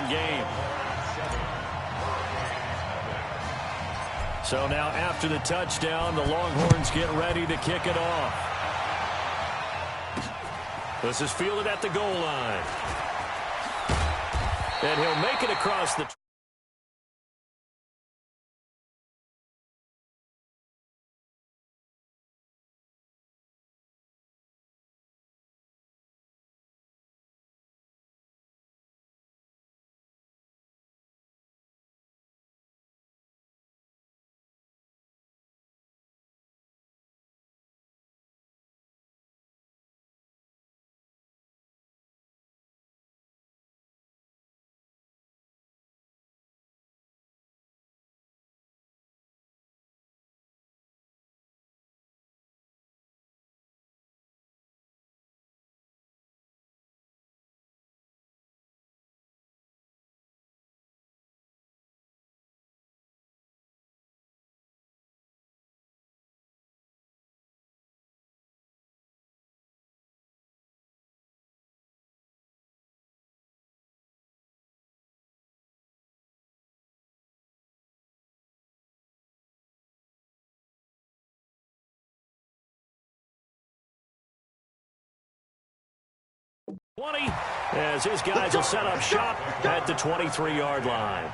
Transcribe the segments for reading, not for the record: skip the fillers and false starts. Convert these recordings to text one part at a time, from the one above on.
game. So now after the touchdown, the Longhorns get ready to kick it off. This is fielded at the goal line. And he'll make it across the... As his guys will set up shop at the 23-yard line.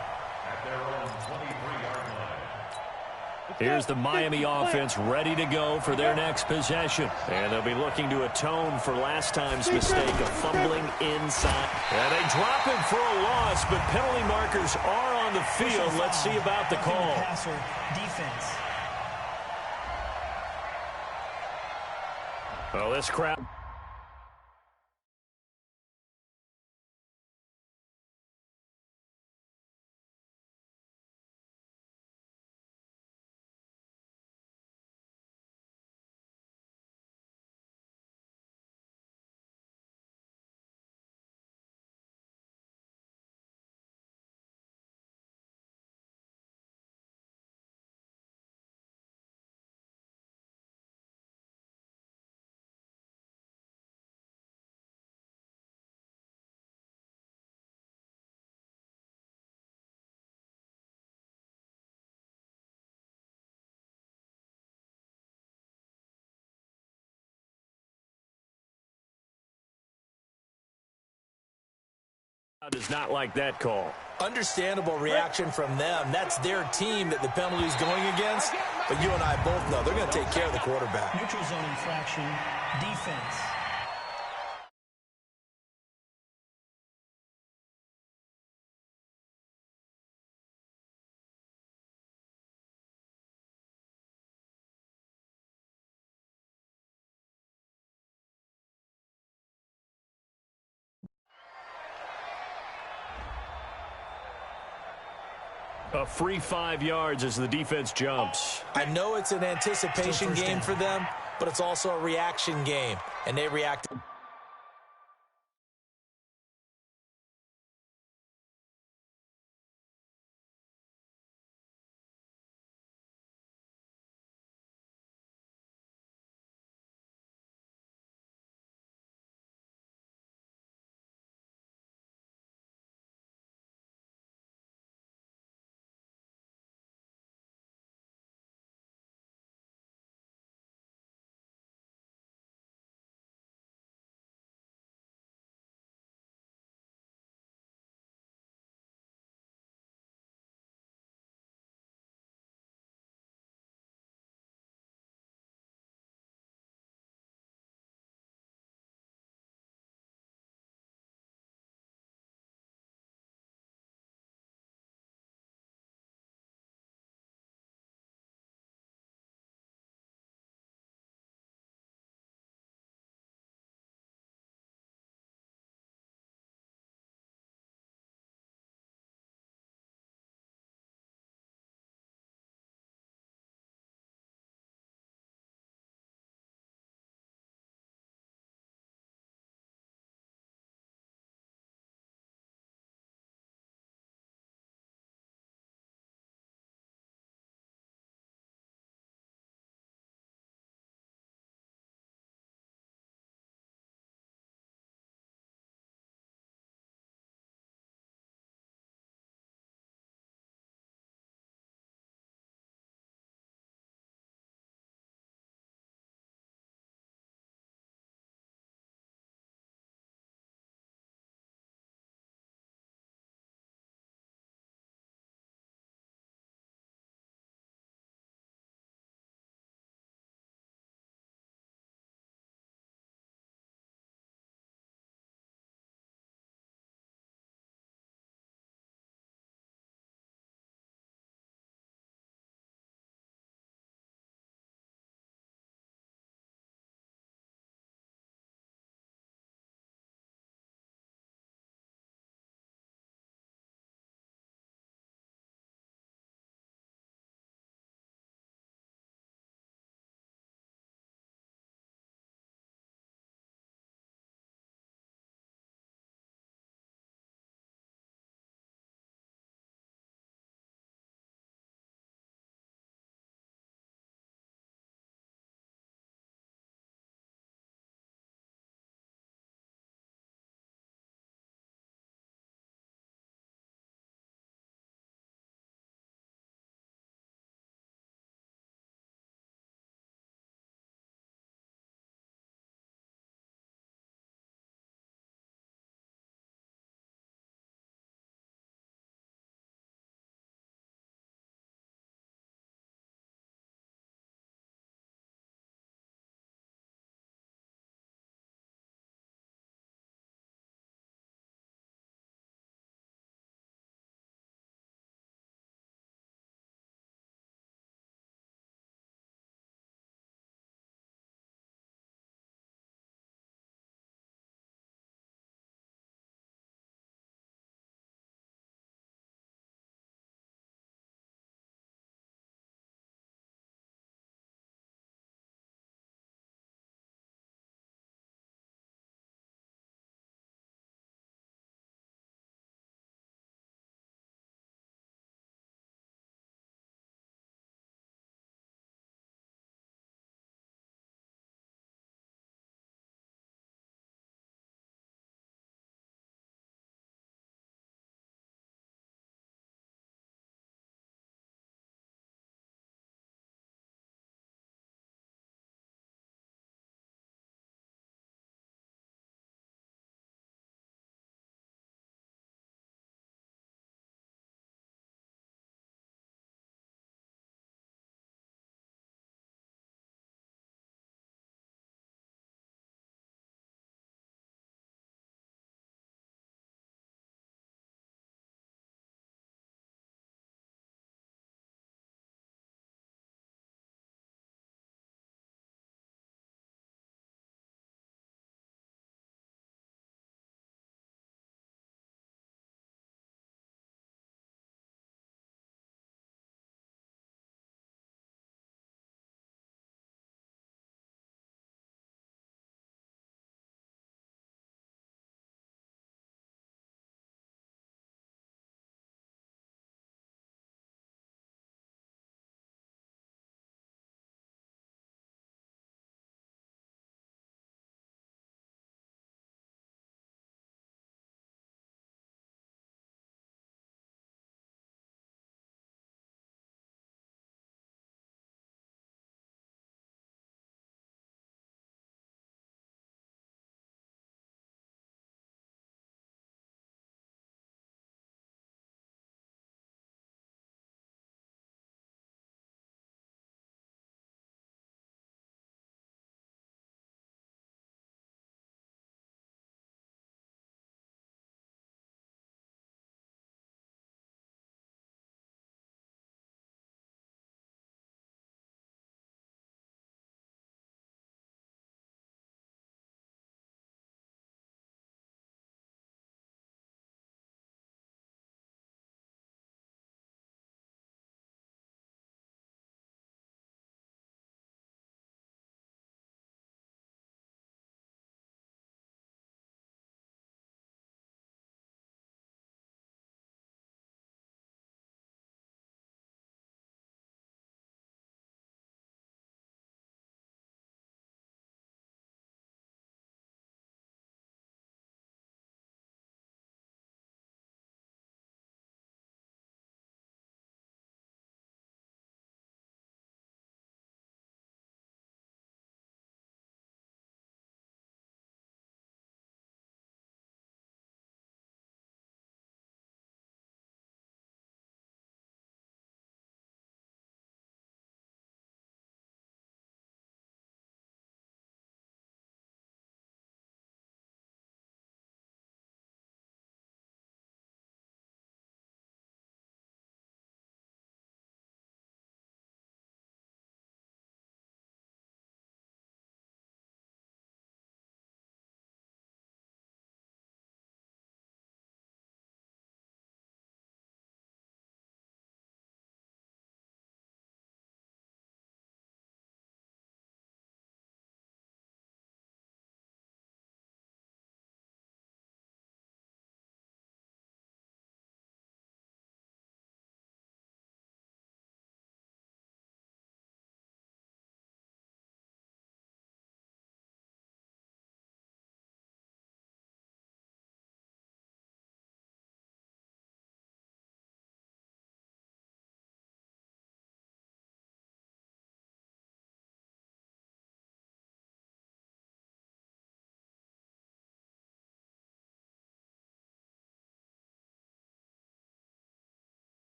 Here's the Miami offense ready to go for their next possession. And they'll be looking to atone for last time's mistake of fumbling inside. And they drop him for a loss, but penalty markers are on the field. Let's see about the call. Well, this crowd... Does not like that call. Understandable reaction from them. That's their team that the penalty is going against. But you and I both know they're going to take care of the quarterback. Neutral zone infraction, defense. A free 5 yards as the defense jumps. I know it's an anticipation game for them, but it's also a reaction game, and they react.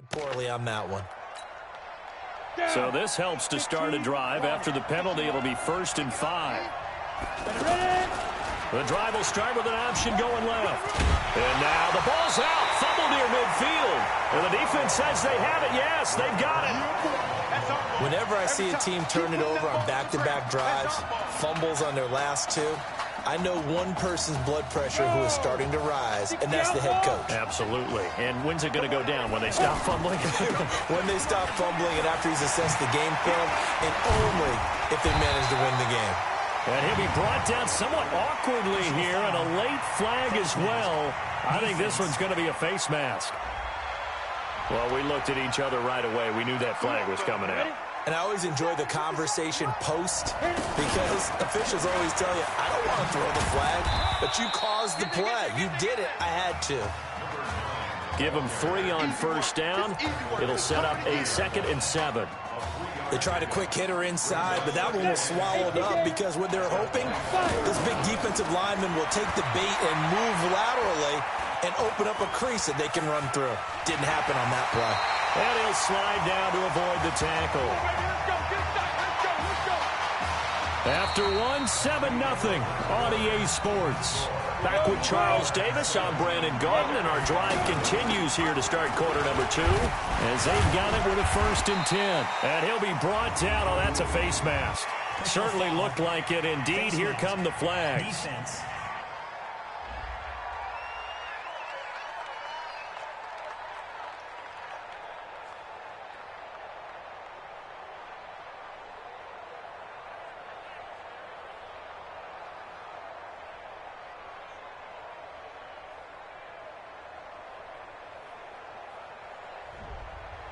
Poorly on that one. So this helps to start a drive. After the penalty, it'll be 1st and 5. The drive will start with an option going left. And now the ball's out. Fumble near midfield. And the defense says they have it. Yes, they've got it. Whenever I see a team turn it over on back-to-back drives, fumbles on their last two, I know one person's blood pressure who is starting to rise, and that's the head coach. Absolutely. And when's it going to go down? When they stop fumbling? When they stop fumbling and after he's assessed the game film, and only if they manage to win the game. And he'll be brought down somewhat awkwardly here, and a late flag as well. I think this one's going to be a face mask. Well, we looked at each other right away. We knew that flag was coming out. And I always enjoy the conversation post because officials always tell you, I don't want to throw the flag, but you caused the play. You did it. I had to. Give them 3 on 1st down. It'll set up a 2nd and 7. They tried a quick hitter inside, but that one was swallowed up because what they're hoping, this big defensive lineman will take the bait and move laterally and open up a crease that they can run through. Didn't happen on that play. And he'll slide down to avoid the tackle. After 1, 7-0 on EA Sports. Back with Charles Davis, I'm Brandon Gordon, and our drive continues here to start quarter number 2 as they've got it with a 1st and 10. And he'll be brought down. Oh, that's a face mask. Certainly looked like it. Indeed, here come the flags. Defense.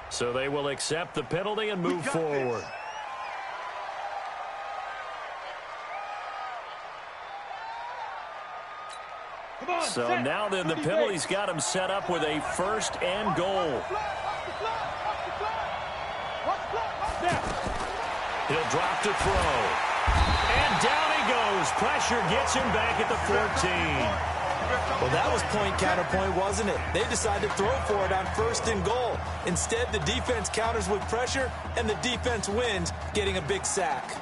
So they will accept the penalty and move forward. So now then the penalty's got him set up with a 1st and goal. He'll drop to throw. And down he goes. Pressure gets him back at the 14. Well, that was point counterpoint, wasn't it? They decided to throw for it on 1st and goal. Instead, the defense counters with pressure, and the defense wins, getting a big sack.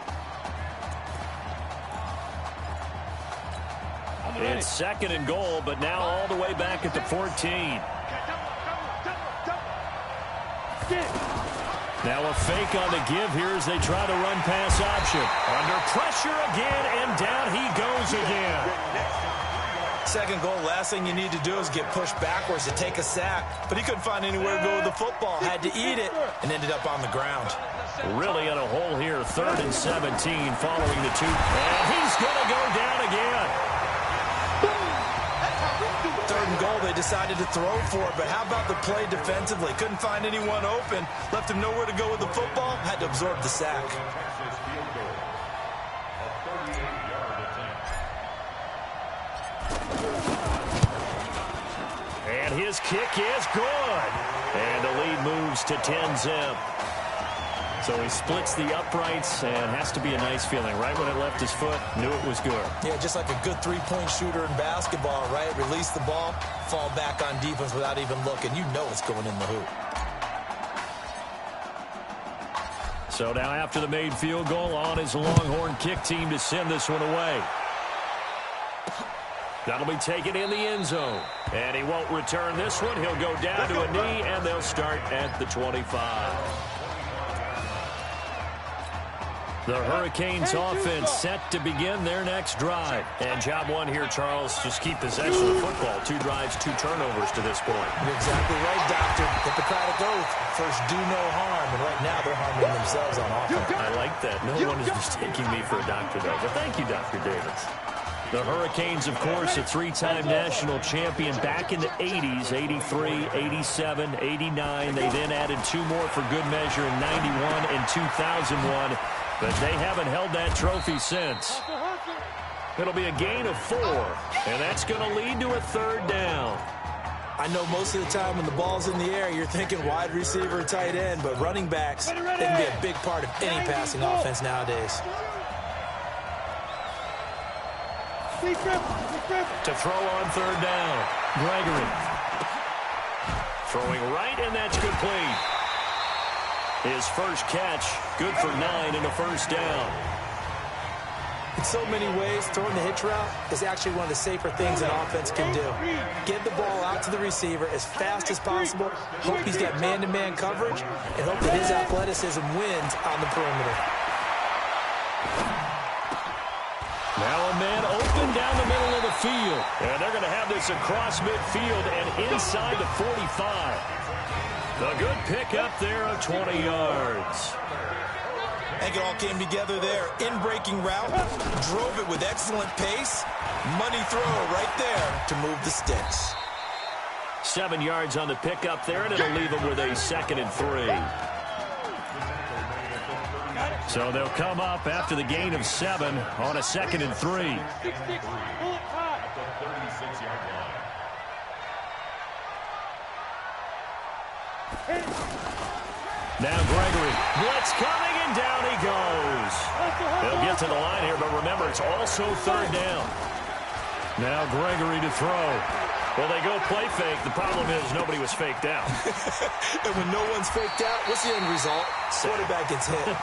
It's 2nd and goal, but now all the way back at the 14. Now a fake on the give here as they try to run pass option. Under pressure again, and down he goes again. 2nd goal, last thing you need to do is get pushed backwards to take a sack. But he couldn't find anywhere to go with the football. Had to eat it and ended up on the ground. Really in a hole here. 3rd and 17 following the 2. And he's going to go down again. 3rd and goal, they decided to throw for it. But how about the play defensively? Couldn't find anyone open. Left him nowhere to go with the football. Had to absorb the sack. And his kick is good. And the lead moves to 10-zip. So he splits the uprights and has to be a nice feeling. Right when it left his foot, knew it was good. Yeah, just like a good 3-point shooter in basketball, right? Release the ball, fall back on defense without even looking. You know it's going in the hoop. So now after the made field goal, on his Longhorn kick team to send this one away. That'll be taken in the end zone. And he won't return this one. He'll go down to a knee, and they'll start at the 25. The Hurricanes offense set to begin their next drive. And job one here, Charles, just keep possession of the football. 2 drives, 2 turnovers to this point. You're exactly right, Doctor. Hippocratic oath. First, do no harm. And right now, they're harming themselves on offense. I like that. No one is mistaking me for a doctor, though. But thank you, Dr. Davis. The Hurricanes, of course, a 3-time national champion back in the 80s, 83, 87, 89. They then added 2 more for good measure in 91 and 2001. But they haven't held that trophy since. It'll be a gain of 4, and that's going to lead to a 3rd down. I know most of the time when the ball's in the air, you're thinking wide receiver, tight end, but running backs, they can be a big part of any passing offense nowadays. To throw on 3rd down, Gregory. Throwing right, and that's complete. His first catch, good for 9 and a first down. In so many ways, throwing the hitch route is actually one of the safer things an offense can do. Get the ball out to the receiver as fast as possible, hope he's got man-to-man coverage, and hope that his athleticism wins on the perimeter. Now a man open down the middle of the field. And they're going to have this across midfield and inside the 45. A good pickup there of 20 yards. I think it all came together there. In-breaking route, drove it with excellent pace. Money throw right there to move the sticks. 7 yards on the pickup there, and it'll leave them with a 2nd and 3. So they'll come up after the gain of 7 on a 2nd and 3. Now Gregory, blitz coming, and down he goes. They'll get to the line here, but remember, it's also 3rd down. Now Gregory to throw. Well, they go play fake. The problem is nobody was faked out. And when no one's faked out, what's the end result? Quarterback gets hit.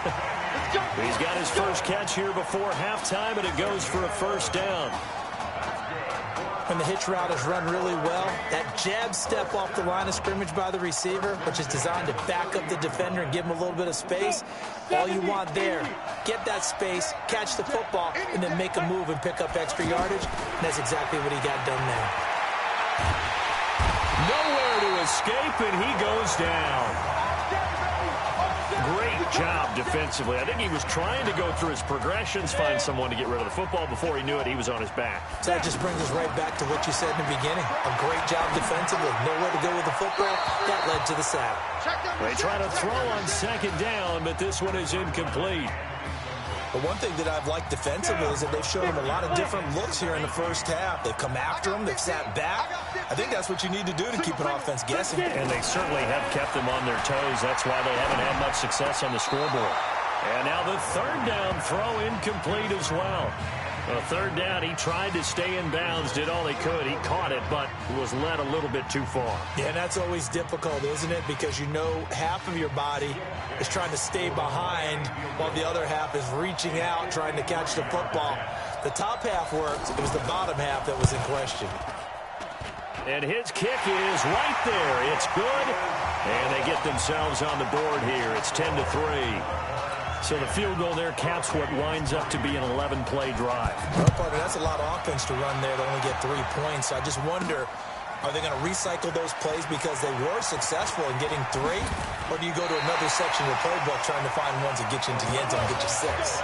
He's got his first catch here before halftime, and it goes for a first down. When the hitch route is run really well, that jab step off the line of scrimmage by the receiver, which is designed to back up the defender and give him a little bit of space, all you want there, get that space, catch the football, and then make a move and pick up extra yardage. And that's exactly what he got done there. Nowhere to escape, and he goes down. Great job defensively. I think he was trying to go through his progressions, find someone to get rid of the football. Before he knew it, he was on his back. So that just brings us right back to what you said in the beginning. A great job defensively. Nowhere to go with the football. That led to the sack. They try to throw on 2nd down, but this one is incomplete. But one thing that I've liked defensively is that they've shown him a lot of different looks here in the first half. They've come after him. They've sat back. I think that's what you need to do to keep an offense guessing. And they certainly have kept them on their toes. That's why they haven't had much success on the scoreboard. And now the 3rd down throw incomplete as well. The 3rd down, he tried to stay in bounds, did all he could. He caught it, but was led a little bit too far. Yeah, and that's always difficult, isn't it? Because you know half of your body is trying to stay behind while the other half is reaching out, trying to catch the football. The top half worked. It was the bottom half that was in question. And his kick is right there. It's good. And they get themselves on the board here. It's 10-3. So the field goal there caps what winds up to be an 11-play drive. Well, partner, that's a lot of offense to run there to only get 3 points. I just wonder, are they going to recycle those plays because they were successful in getting 3? Or do you go to another section of the playbook trying to find ones that get you into the end zone and get you 6?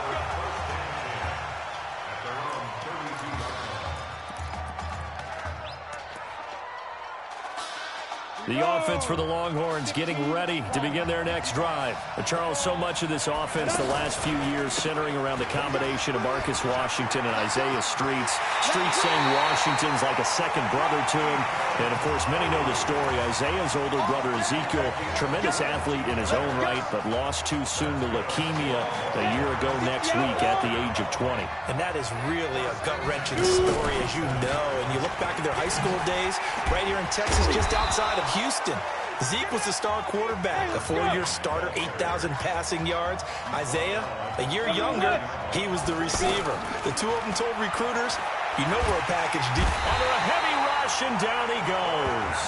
The offense for the Longhorns getting ready to begin their next drive. But Charles, so much of this offense the last few years centering around the combination of Marcus Washington and Isaiah Streets. Streets saying Washington's like a second brother to him. And, of course, many know the story. Isaiah's older brother, Ezekiel, tremendous athlete in his own right, but lost too soon to leukemia a year ago next week at the age of 20. And that is really a gut-wrenching story, as you know. And you look back at their high school days right here in Texas, just outside of Houston. Zeke was the star quarterback, a 4-year starter, 8,000 passing yards. Isaiah, a year younger, he was the receiver. The two of them told recruiters, you know we're a package deal. Under a heavy rush, and down he goes.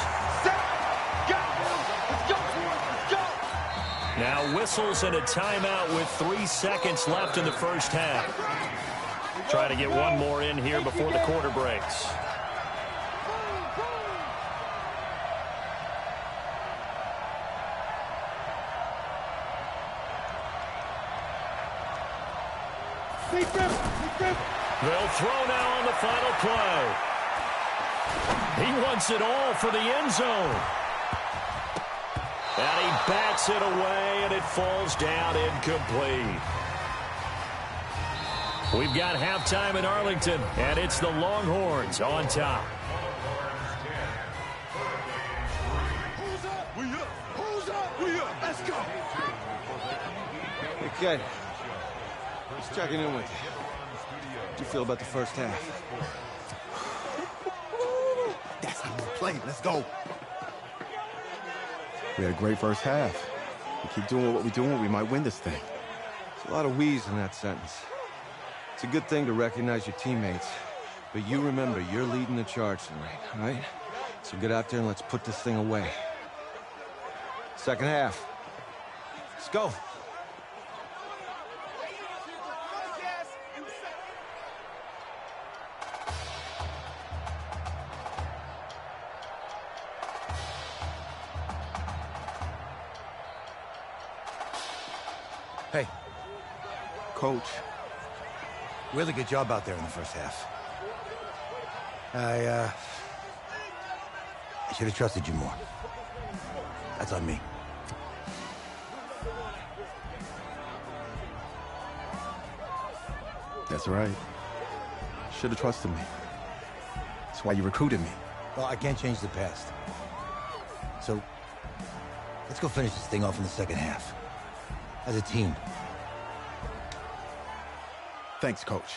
Now whistles and a timeout with 3 seconds left in the first half. Try to get one more in here before the quarter breaks. They'll throw now on the final play. He wants it all for the end zone. And he bats it away, and it falls down incomplete. We've got halftime in Arlington, and it's the Longhorns on top. Who's up? We up. Who's up? We up. Let's go. Okay. Just checking in with you. What do you feel about the first half? That's how we play. Let's go. We had a great first half. We keep doing what we're doing, we might win this thing. There's a lot of we's in that sentence. It's a good thing to recognize your teammates. But you remember, you're leading the charge tonight, all right? So get out there and let's put this thing away. Second half. Let's go. Hey. Coach. Really good job out there in the first half. I should have trusted you more. That's on me. That's right. Should have trusted me. That's why you recruited me. Well, I can't change the past. So, let's go finish this thing off in the second half. As a team. Thanks, Coach.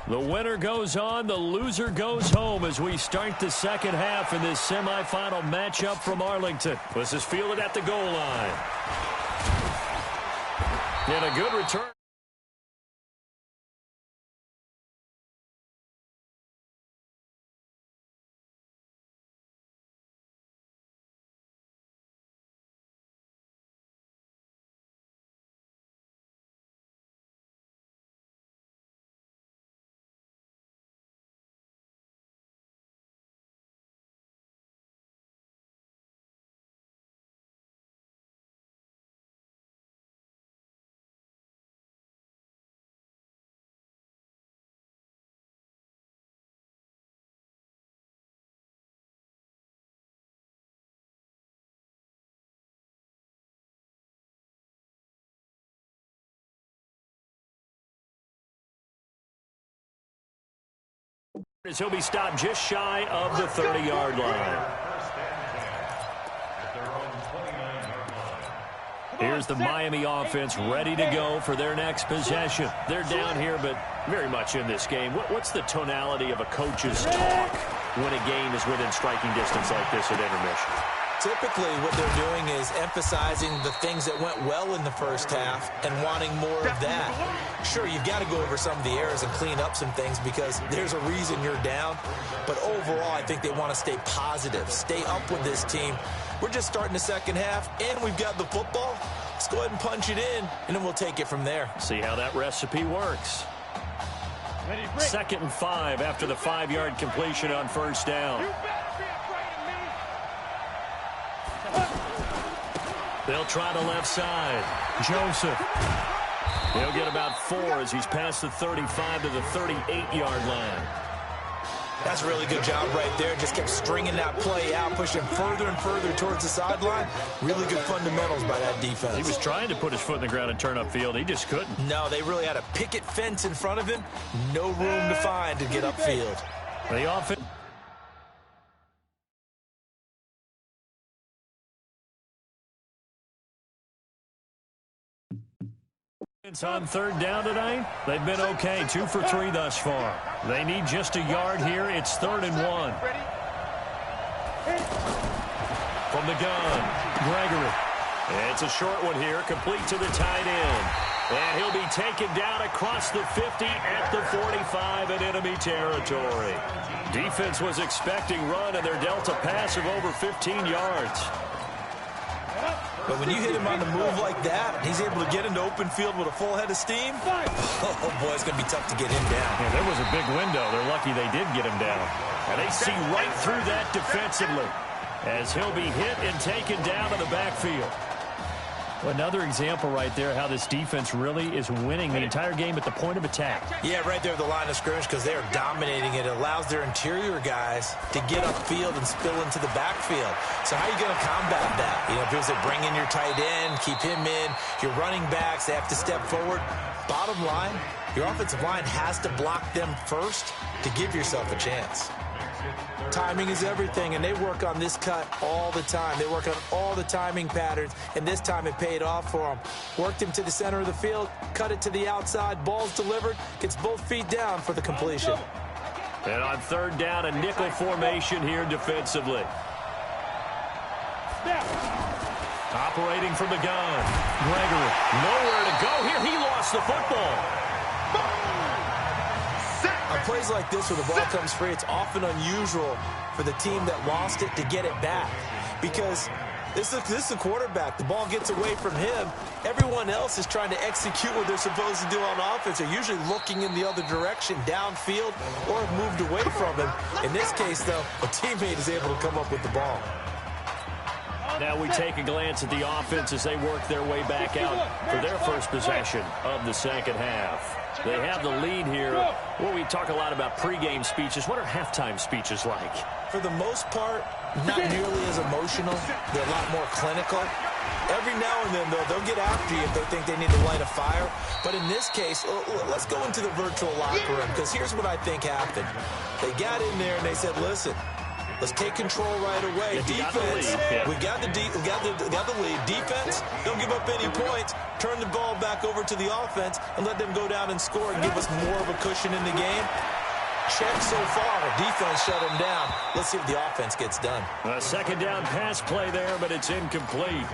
The winner goes on, the loser goes home as we start the second half in this semifinal matchup from Arlington. This is fielded at the goal line. And a good return. As he'll be stopped just shy of the 30-yard line. Here's the Miami offense ready to go for their next possession. They're down here, but very much in this game. What's the tonality of a coach's talk when a game is within striking distance like this at intermission? Typically, what they're doing is emphasizing the things that went well in the first half and wanting more of that. Sure, you've got to go over some of the errors and clean up some things because there's a reason you're down. But overall, I think they want to stay positive, stay up with this team. We're just starting the second half, and we've got the football. Let's go ahead and punch it in, and then we'll take it from there. See how that recipe works. 2nd and 5 after the 5-yard completion on first down. They'll try the left side. Joseph. He'll get about 4 as he's past the 35 to the 38-yard line. That's a really good job right there. Just kept stringing that play out, pushing further and further towards the sideline. Really good fundamentals by that defense. He was trying to put his foot in the ground and turn upfield. He just couldn't. No, they really had a picket fence in front of him. No room to find to get upfield. The offense. It's on third down tonight. They've been okay, 2 for 3 thus far. They need just a yard here. It's 3rd and 1. From the gun, Gregory. It's a short one here, complete to the tight end. And he'll be taken down across the 50 at the 45 in enemy territory. Defense was expecting run, and they're dealt a pass of over 15 yards. But when you hit him on the move like that, he's able to get into open field with a full head of steam. Oh, boy, it's going to be tough to get him down. Yeah, there was a big window. They're lucky they did get him down. And they see right through that defensively as he'll be hit and taken down in the backfield. Another example right there how this defense really is winning the entire game at the point of attack. Yeah, right there at the line of scrimmage because they are dominating it. It allows their interior guys to get upfield and spill into the backfield. So how are you going to combat that? You know, people say bring in your tight end, keep him in. Your running backs, they have to step forward. Bottom line, your offensive line has to block them first to give yourself a chance. Timing is everything, and they work on this cut all the time. They work on all the timing patterns, and this time it paid off for them. Worked him to the center of the field, cut it to the outside, ball's delivered, gets both feet down for the completion. And on third down, a nickel formation here defensively. Operating from the gun, Gregory. Nowhere to go here. He lost the football. On plays like this where the ball comes free, it's often unusual for the team that lost it to get it back. Because this is the quarterback. The ball gets away from him. Everyone else is trying to execute what they're supposed to do on offense. They're usually looking in the other direction, downfield, or have moved away from him. In this case, though, a teammate is able to come up with the ball. Now we take a glance at the offense as they work their way back out for their first possession of the second half. They have the lead here. Well, we talk a lot about pregame speeches. What are halftime speeches like? For the most part, not nearly as emotional. They're a lot more clinical. Every now and then, though, they'll get after you if they think they need to light a fire. But in this case, let's go into the virtual locker room, because here's what I think happened. They got in there and they said, listen, let's take control right away. Defense, we got the lead. Defense, don't give up any points. Turn the ball back over to the offense and let them go down and score and give us more of a cushion in the game. Check so far. Defense shut them down. Let's see what the offense gets done. A second down pass play there, but it's incomplete.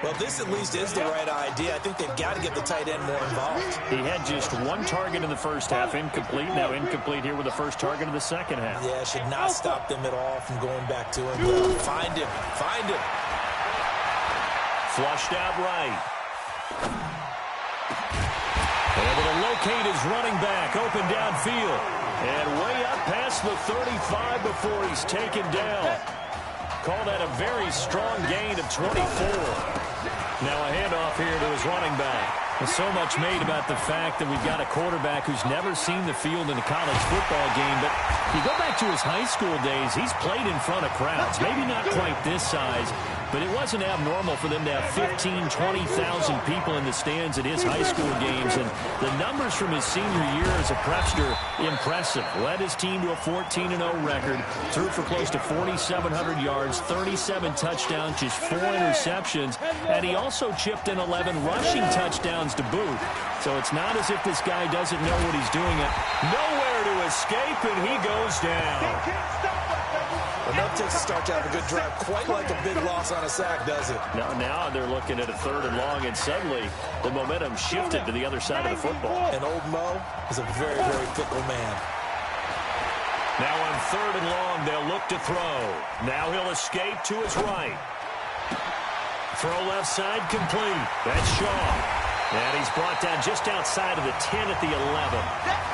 Well, this at least is the right idea. I think they've got to get the tight end more involved. He had just one target in the first half, incomplete. Now incomplete here with the first target of the second half. Yeah, should not stop them at all from going back to him. Find him. Find him. Flushed out right. Able to locate his running back, open downfield. And way up past the 35 before he's taken down. Call that a very strong gain of 24. Now a handoff here to his running back. There's so much made about the fact that we've got a quarterback who's never seen the field in a college football game. But you go back to his high school days, he's played in front of crowds. Maybe not quite this size, but it wasn't abnormal for them to have 15,000, 20,000 people in the stands at his high school games. And the numbers from his senior year as a prepster, impressive. Led his team to a 14-0 record, threw for close to 4,700 yards, 37 touchdowns, just 4 interceptions, and he also chipped in 11 rushing touchdowns to boot. So it's not as if this guy doesn't know what he's doing. Nowhere to escape, and he goes down. Enough takes to start to have a good drive. Quite like a big loss on a sack, does it? Now they're looking at a 3rd and long, and suddenly the momentum shifted to the other side of the football. And old Mo is a very, very fickle man. Now on 3rd and long, they'll look to throw. Now he'll escape to his right. Throw left side complete. That's Shaw. And he's brought down just outside of the 10 at the 11.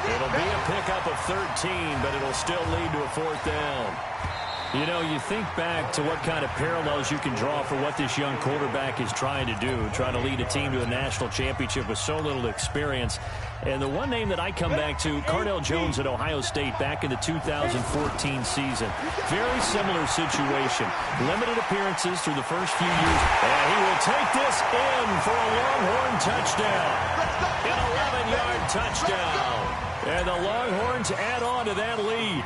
It'll be a pickup of 13, but it'll still lead to a 4th down. You know, you think back to what kind of parallels you can draw for what this young quarterback is trying to do, trying to lead a team to a national championship with so little experience. And the one name that I come back to, Cardale Jones at Ohio State back in the 2014 season. Very similar situation. Limited appearances through the first few years. And he will take this in for a Longhorn touchdown. An 11-yard touchdown. And the Longhorns add on to that lead.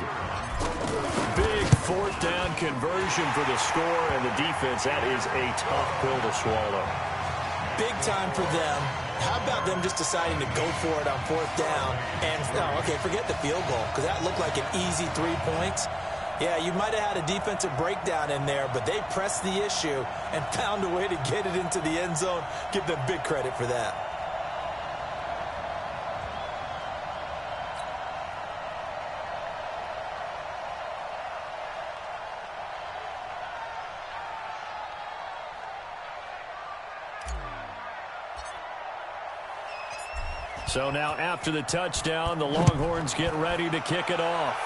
Big fourth down conversion for the score, and the defense, that is a tough pill to swallow. Big time for them. How about them just deciding to go for it on fourth down? And, okay, forget the field goal, because that looked like an easy 3 points. Yeah, you might have had a defensive breakdown in there, but they pressed the issue and found a way to get it into the end zone. Give them big credit for that. So now after the touchdown, the Longhorns get ready to kick it off.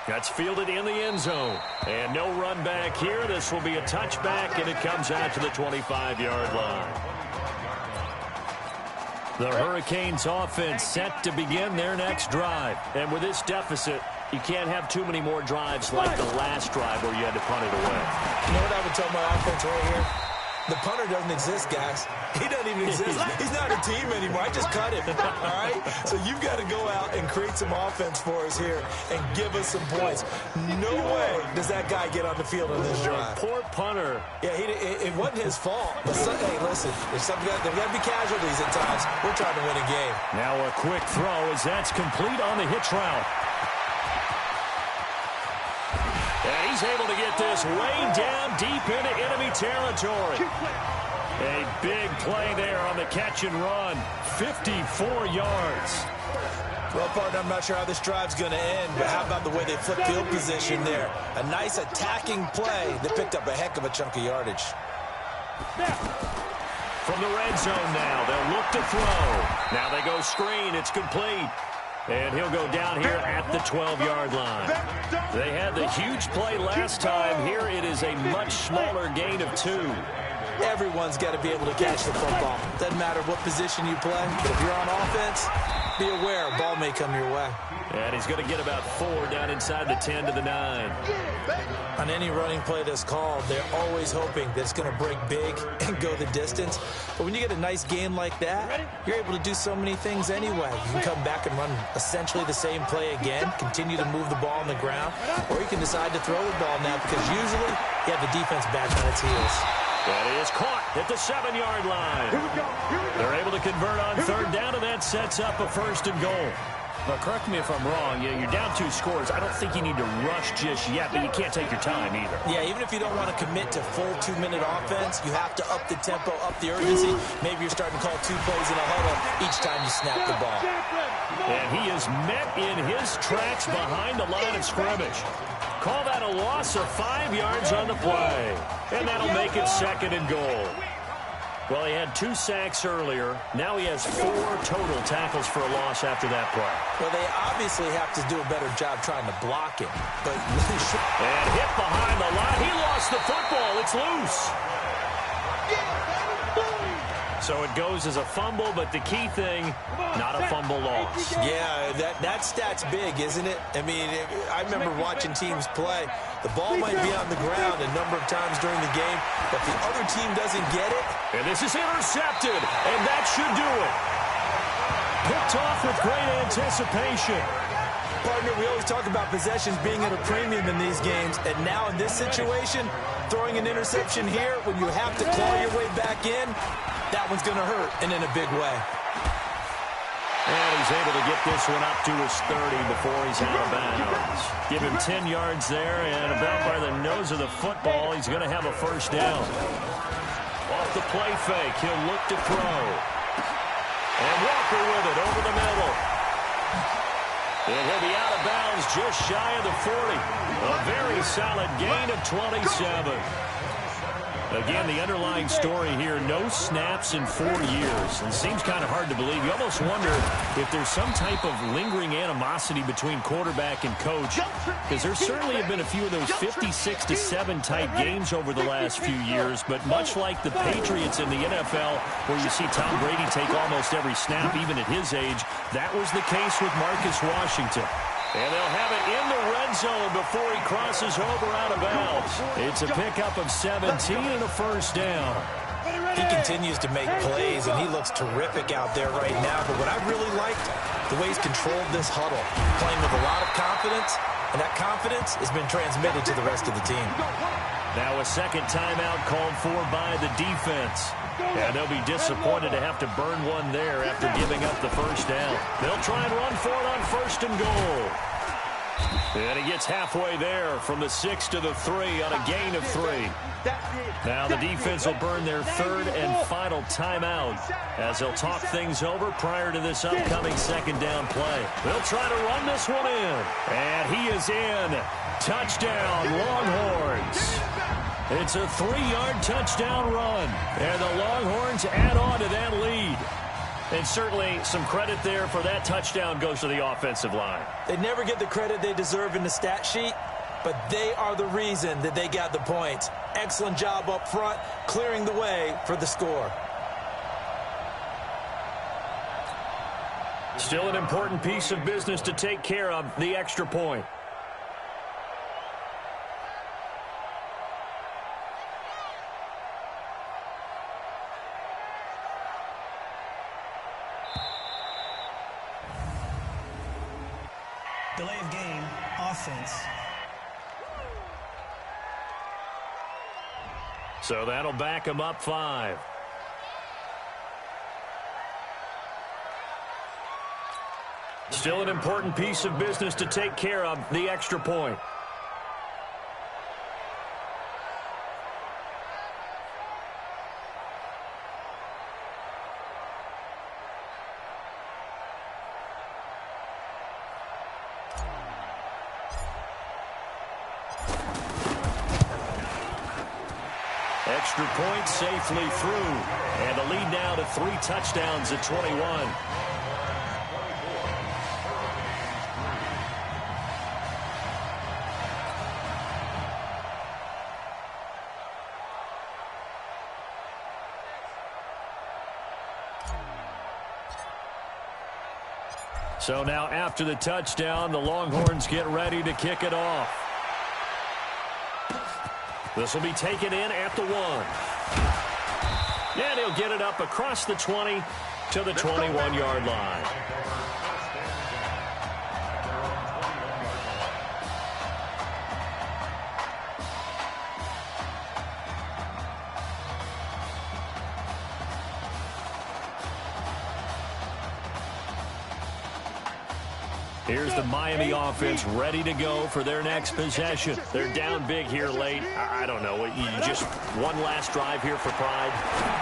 That's fielded in the end zone. And no run back here. This will be a touchback, and it comes out to the 25-yard line. The Hurricanes offense set to begin their next drive. And with this deficit, you can't have too many more drives like the last drive where you had to punt it away. You know what I would tell my offense right here? The punter doesn't exist, guys. He doesn't even exist. He's not a team anymore. I just cut him, all right? So you've got to go out and create some offense for us here and give us some points. No way does that guy get on the field on this drive. Poor punter. Yeah, it wasn't his fault. But hey, listen, there's got to be casualties at times. We're trying to win a game. Now a quick throw as that's complete on the hitch route. And he's able to get this way down deep into enemy territory. A big play there on the catch and run. 54 yards. Well, partner, I'm not sure how this drive's going to end, but how about the way they flip field position there? A nice attacking play that picked up a heck of a chunk of yardage. From the red zone now, they'll look to throw. Now they go screen. It's complete. And he'll go down here at the 12-yard line. They had the huge play last time. Here it is a much smaller gain of 2. Everyone's got to be able to catch the football. Doesn't matter what position you play, but if you're on offense, be aware a ball may come your way. And he's going to get about 4 down inside the 10 to the 9. On any running play that's called, they're always hoping that it's going to break big and go the distance. But when you get a nice game like that, you're able to do so many things anyway. You can come back and run essentially the same play again, continue to move the ball on the ground, or you can decide to throw the ball now because usually you have the defense back on its heels. That is caught at the 7-yard line. They're able to convert on third down, and that sets up a 1st and goal. Now, correct me if I'm wrong. You're down 2 scores. I don't think you need to rush just yet, but you can't take your time either. Yeah, even if you don't want to commit to full 2-minute offense, you have to up the tempo, up the urgency. Maybe you're starting to call 2 plays in a huddle each time you snap the ball. And he is met in his tracks behind the line of scrimmage. Call that a loss of 5 yards on the play. And that'll make it 2nd and goal. Well, he had 2 sacks earlier. Now he has 4 total tackles for a loss after that play. Well, they obviously have to do a better job trying to block him. But and hit behind the line. He lost the football. It's loose. So it goes as a fumble, but the key thing, not a fumble loss. Yeah, that stat's big, isn't it? I mean, I remember watching teams play. The ball might be on the ground a number of times during the game, but the other team doesn't get it. And this is intercepted, and that should do it. Picked off with great anticipation. Partner, we always talk about possessions being at a premium in these games, and now in this situation, throwing an interception here when you have to claw your way back in, that one's going to hurt, and in a big way. And he's able to get this one up to his 30 before he's out of bounds. Give him 10 yards there, and about by the nose of the football, he's going to have a 1st down. Off the play fake, he'll look to throw. And Walker with it over the middle. And he'll be out of bounds just shy of the 40. A very solid gain of 27. Again, the underlying story here, no snaps in 4 years. And it seems kind of hard to believe. You almost wonder if there's some type of lingering animosity between quarterback and coach, because there certainly have been a few of those 56-7 type games over the last few years. But much like the Patriots in the NFL, where you see Tom Brady take almost every snap, even at his age, that was the case with Marcus Washington. And they'll have it in the red zone before he crosses over out of bounds. It's a pickup of 17 and a first down. He continues to make plays, and he looks terrific out there right now. But what I really liked, the way he's controlled this huddle, playing with a lot of confidence, and that confidence has been transmitted to the rest of the team. Now a second timeout called for by the defense. And they'll be disappointed to have to burn one there after giving up the first down. They'll try and run for it on first and goal. And he gets halfway there from the 6 to the 3 on a gain of 3. Now the defense will burn their third and final timeout as they'll talk things over prior to this upcoming second down play. They'll try to run this one in. And he is in. Touchdown, Longhorns. It's a 3-yard touchdown run, and the Longhorns add on to that lead. And certainly some credit there for that touchdown goes to the offensive line. They never get the credit they deserve in the stat sheet, but they are the reason that they got the points. Excellent job up front, clearing the way for the score. Still an important piece of business to take care of, the extra point. Delay of game, offense. So that'll back them up 5. Still an important piece of business to take care of, the extra point. Extra point safely through. And the lead now to 3 touchdowns at 21. So now after the touchdown, the Longhorns get ready to kick it off. This will be taken in at the 1. And he'll get it up across the 20 to the 21-yard line. Here's the Miami offense ready to go for their next possession. They're down big here late. I don't know. You just one last drive here for pride.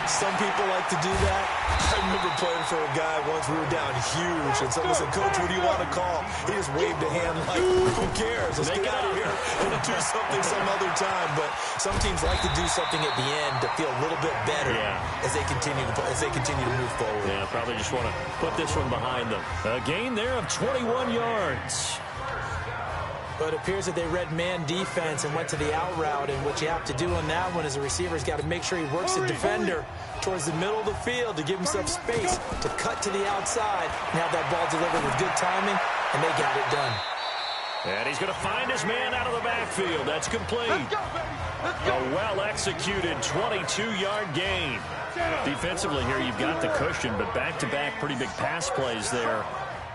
Some people like to do that. I remember playing for a guy once. We were down huge, and someone said, "Coach, what do you want to call?" He just waved a hand like, "Who cares? Let's get out of here and do something some other time." But some teams like to do something at the end to feel a little bit better as they continue to move forward. Yeah, probably just want to put this one behind them. A gain there of 21 yards. But it appears that they read man defense and went to the out route, and what you have to do on that one is the receiver's got to make sure he works the defender towards the middle of the field to give himself space to cut to the outside and have that ball delivered with good timing, and they got it done. And he's going to find his man out of the backfield. That's complete. A well-executed 22-yard gain. Defensively here, you've got the cushion, but back-to-back pretty big pass plays there.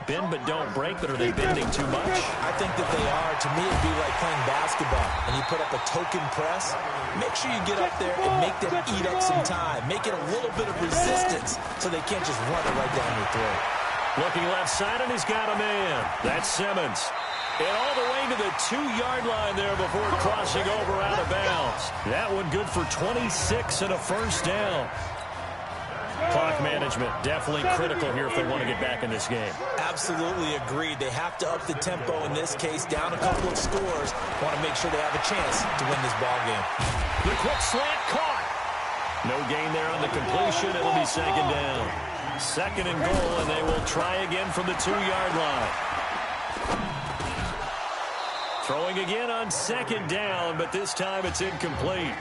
Bend but don't break, but are they bending too much? I think that they are. To me, it'd be like playing basketball, and you put up a token press. Make sure you get up there and make them eat up some time. Make it a little bit of resistance so they can't just run it right down your throat. Looking left side, and he's got a man. That's Simmons. And all the way to the 2-yard line there before crossing over out of bounds. That one good for 26 and a first down. Clock management definitely critical here if they want to get back in this game. Absolutely agreed. They have to up the tempo in this case, down a couple of scores. Want to make sure they have a chance to win this ball game. The quick slant caught. No gain there on the completion. It'll be second down. Second and goal, and they will try again from the 2-yard line. Throwing again on second down, but this time it's incomplete.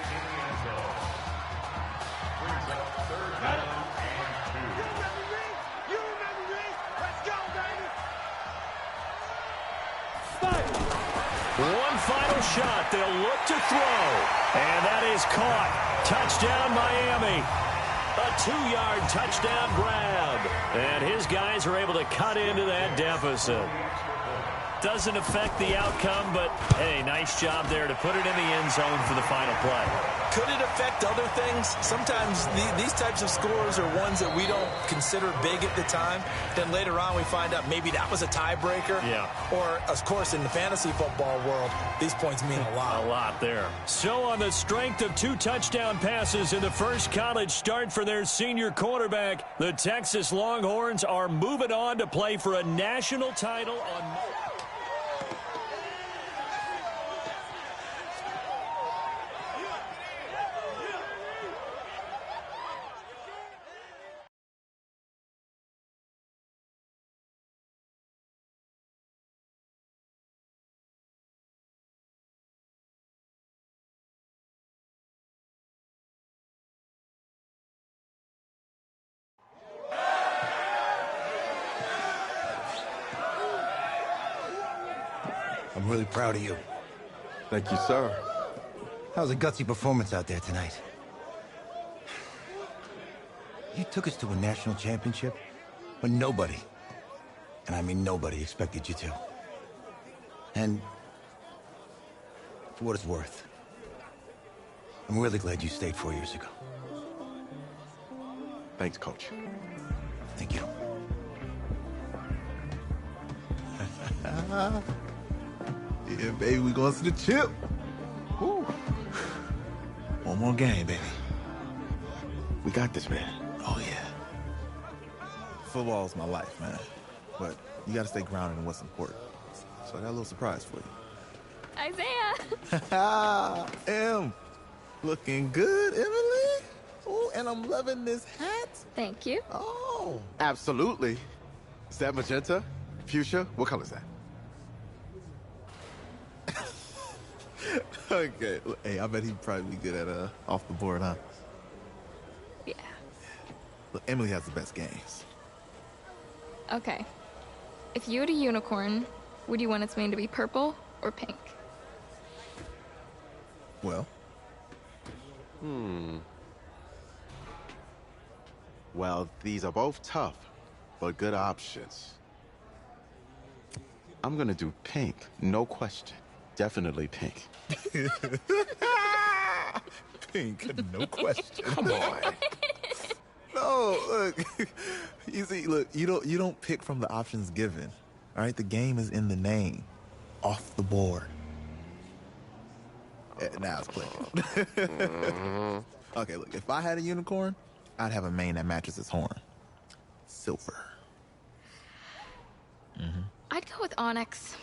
One final shot. They'll look to throw. And that is caught. Touchdown, Miami. A 2-yard touchdown grab. And his guys are able to cut into that deficit. Doesn't affect the outcome, but, hey, nice job there to put it in the end zone for the final play. Could it affect other things? Sometimes these types of scores are ones that we don't consider big at the time. Then later on we find out maybe that was a tiebreaker. Yeah. Or, of course, in the fantasy football world, these points mean a lot. A lot there. So on the strength of 2 touchdown passes in the first college start for their senior quarterback, the Texas Longhorns are moving on to play for a national title on... I'm really proud of you. Thank you, sir. That was a gutsy performance out there tonight. You took us to a national championship when nobody, and I mean nobody, expected you to. And for what it's worth, I'm really glad you stayed 4 years ago. Thanks, Coach. Thank you. Yeah, baby, we going to the chip. Woo. One more game, baby. We got this, man. Oh, yeah. Football's my life, man. But you got to stay grounded in what's important. So I got a little surprise for you. Isaiah! Em, looking good, Emily. Oh, and I'm loving this hat. Thank you. Oh. Absolutely. Is that magenta? Fuchsia? What color is that? Okay. Hey, I bet he'd probably be good at off the board, huh? Yeah. Look, Emily has the best games. Okay. If you had a unicorn, would you want its mane to be purple or pink? Well? Well, these are both tough, but good options. I'm gonna do pink, no question. Definitely pink. Pink, no question. Come on. No, look. You see, look, you don't pick from the options given. All right, the game is in the name. Off the board. Now it's clicking. Okay, look, if I had a unicorn, I'd have a mane that matches its horn. Silver. I'd go with onyx.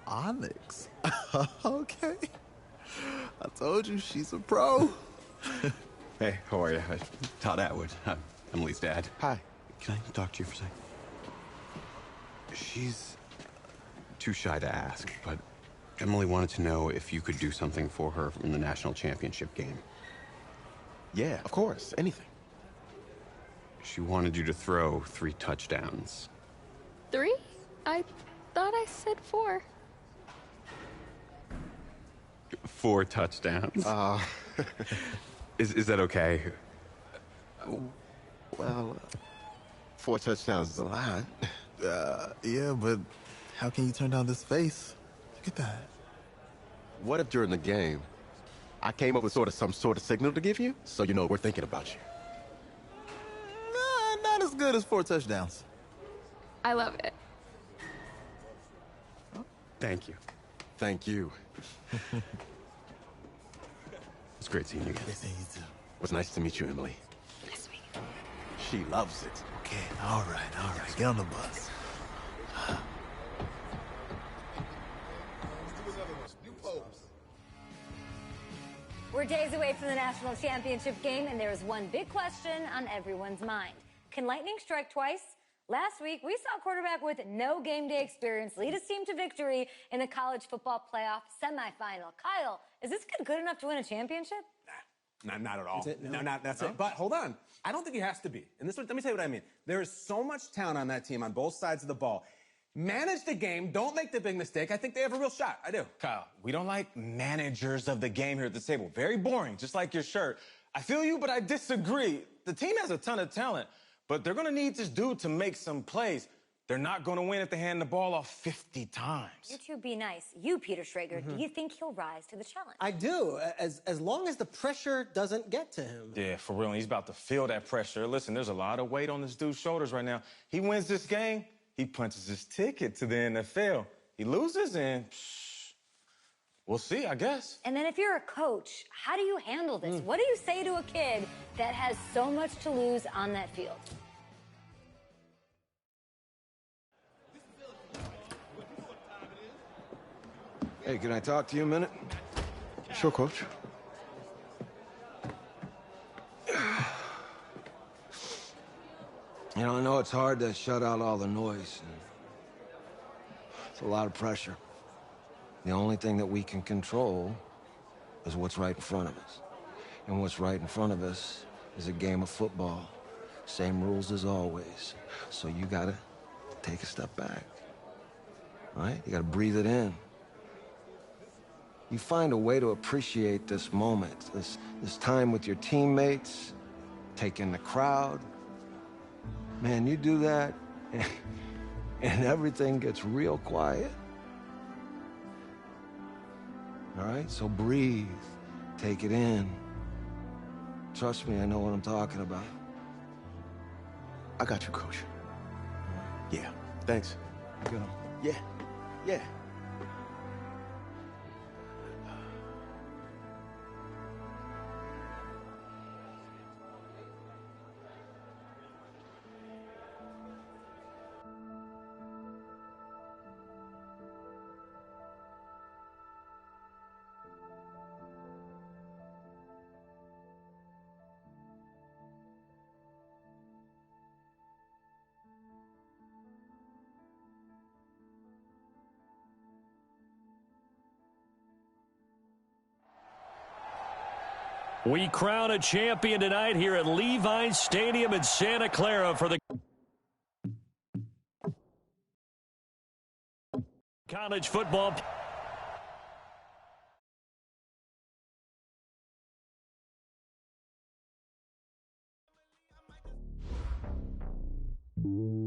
Onyx. Okay. I told you, she's a pro. Hey, how are you? Todd Atwood. I'm Emily's dad. Hi. Can I talk to you for a second? She's too shy to ask, but Emily wanted to know if you could do something for her in the national championship game. Yeah, of course. Anything. She wanted you to throw 3 touchdowns. 3? I thought I said 4. 4 touchdowns? Is that okay? Well, 4 touchdowns is a lot. Yeah, but how can you turn down this face? Look at that. What if during the game, I came up with some sort of signal to give you, so you know we're thinking about you? Nah, not as good as 4 touchdowns. I love it. Thank you. Thank you. It's great seeing you again. Yes, you too. It was nice to meet you, Emily. Nice meeting you. She loves it. Okay, all right. Get on the bus. We're We're days away from the national championship game, and there is one big question on everyone's mind. Can lightning strike twice? Last week, we saw a quarterback with no game day experience lead his team to victory in the college football playoff semifinal. Kyle, is this kid good enough to win a championship? Not at all. That's it? No? That's it. But hold on. I don't think he has to be. And let me tell you what I mean. There is so much talent on that team on both sides of the ball. Manage the game. Don't make the big mistake. I think they have a real shot. I do. Kyle, we don't like managers of the game here at the table. Very boring, just like your shirt. I feel you, but I disagree. The team has a ton of talent, but they're going to need this dude to make some plays. They're not going to win if they hand the ball off 50 times. You two be nice. You, Peter Schrager, do you think he'll rise to the challenge? I do, as long as the pressure doesn't get to him. Yeah, for real. And he's about to feel that pressure. Listen, there's a lot of weight on this dude's shoulders right now. He wins this game, he punches his ticket to the NFL. He loses, and we'll see, I guess. And then if you're a coach, how do you handle this? What do you say to a kid that has so much to lose on that field? Hey, can I talk to you a minute? Sure, Coach. You know, I know it's hard to shut out all the noise. It's a lot of pressure. The only thing that we can control is what's right in front of us. And what's right in front of us is a game of football. Same rules as always. So you gotta take a step back. All right? You gotta breathe it in. You find a way to appreciate this moment, this time with your teammates, take in the crowd. Man, you do that, and everything gets real quiet. All right? So breathe, take it in. Trust me, I know what I'm talking about. I got you, Coach. Yeah, thanks. Good. Yeah. We crown a champion tonight here at Levi's Stadium in Santa Clara for the college football. You